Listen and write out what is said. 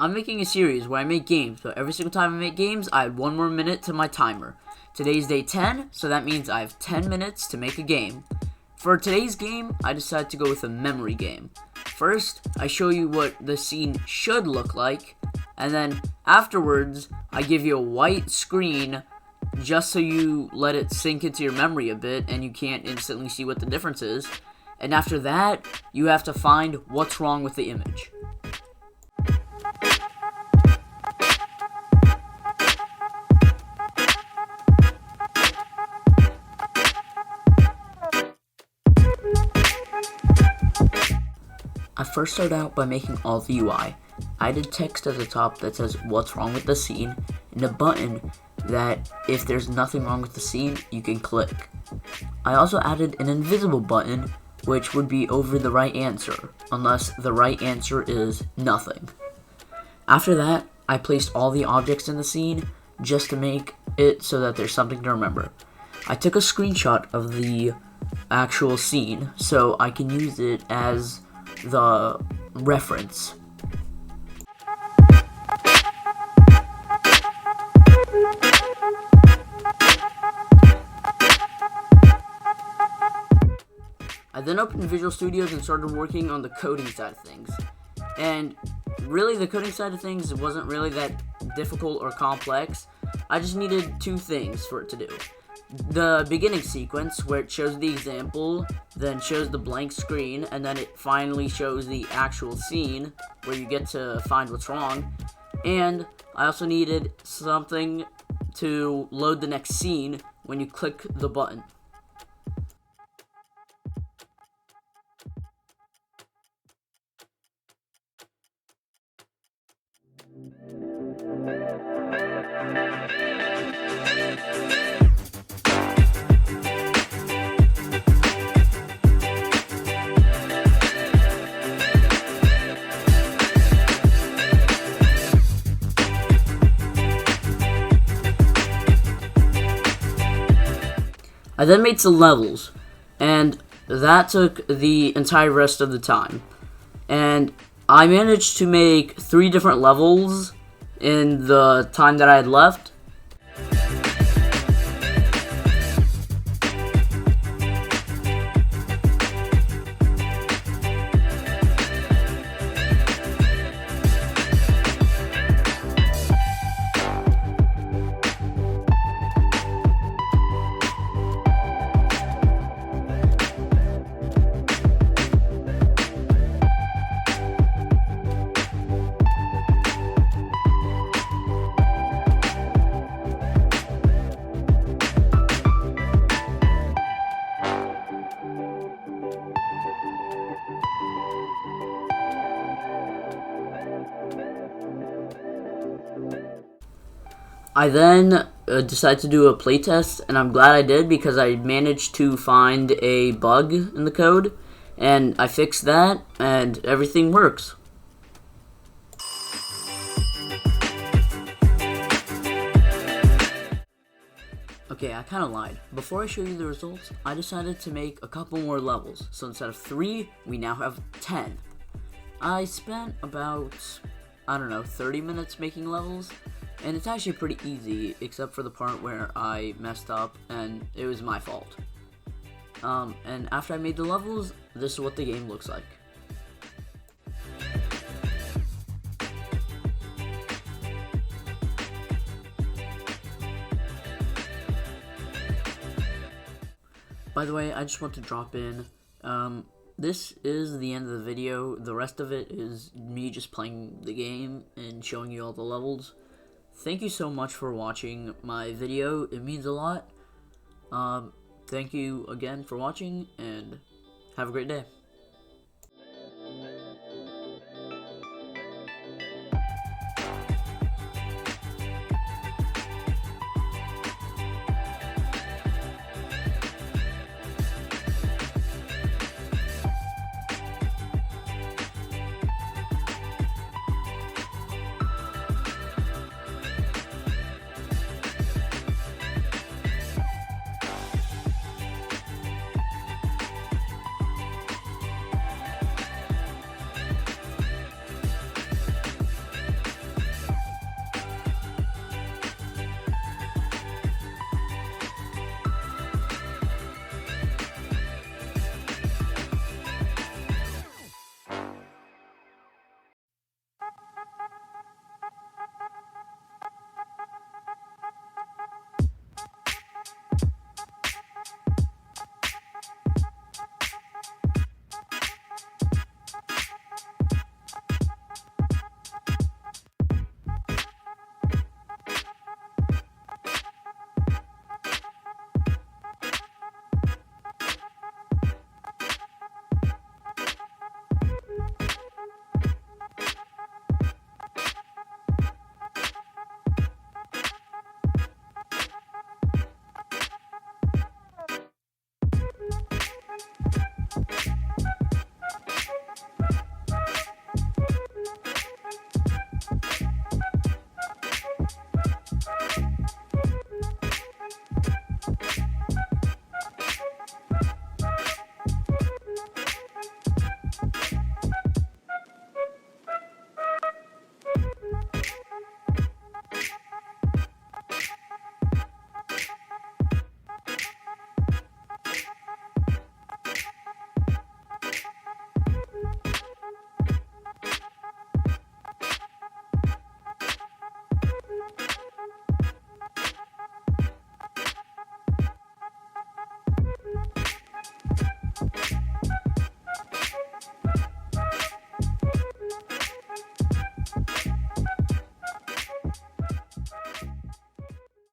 I'm making a series where I make games, but every single time I make games, I add 1 more minute to my timer. Today's day 10, so that means I have 10 minutes to make a game. For today's game, I decided to go with a memory game. First, I show you what the scene should look like, and then afterwards, I give you a white screen just so you let it sink into your memory a bit and you can't instantly see what the difference is. And after that, you have to find what's wrong with the image. I first start out by making all the UI. I added text at the top that says what's wrong with the scene, and a button that if there's nothing wrong with the scene, you can click. I also added an invisible button, which would be over the right answer, unless the right answer is nothing. After that, I placed all the objects in the scene just to make it so that there's something to remember. I took a screenshot of the actual scene so I can use it as the reference. I then opened Visual Studios and started working on the coding side of things. And really, the coding side of things wasn't really that difficult or complex. I just needed 2 things for it to do. The beginning sequence, where it shows the example, then shows the blank screen, and then it finally shows the actual scene, where you get to find what's wrong. And I also needed something to load the next scene when you click the button. I then made some levels, and that took the entire rest of the time. And I managed to make 3 different levels in the time that I had left. I then decided to do a playtest, and I'm glad I did because I managed to find a bug in the code, and I fixed that, and everything works. Okay, I kind of lied. Before I show you the results, I decided to make a couple more levels. So instead of 3, we now have 10. I spent about, 30 minutes making levels. And it's actually pretty easy, except for the part where I messed up, and it was my fault. And after I made the levels, this is what the game looks like. By the way, I just want to drop in, this is the end of the video. The rest of it is me just playing the game and showing you all the levels. Thank you so much for watching my video. It means a lot. Thank you again for watching, and have a great day.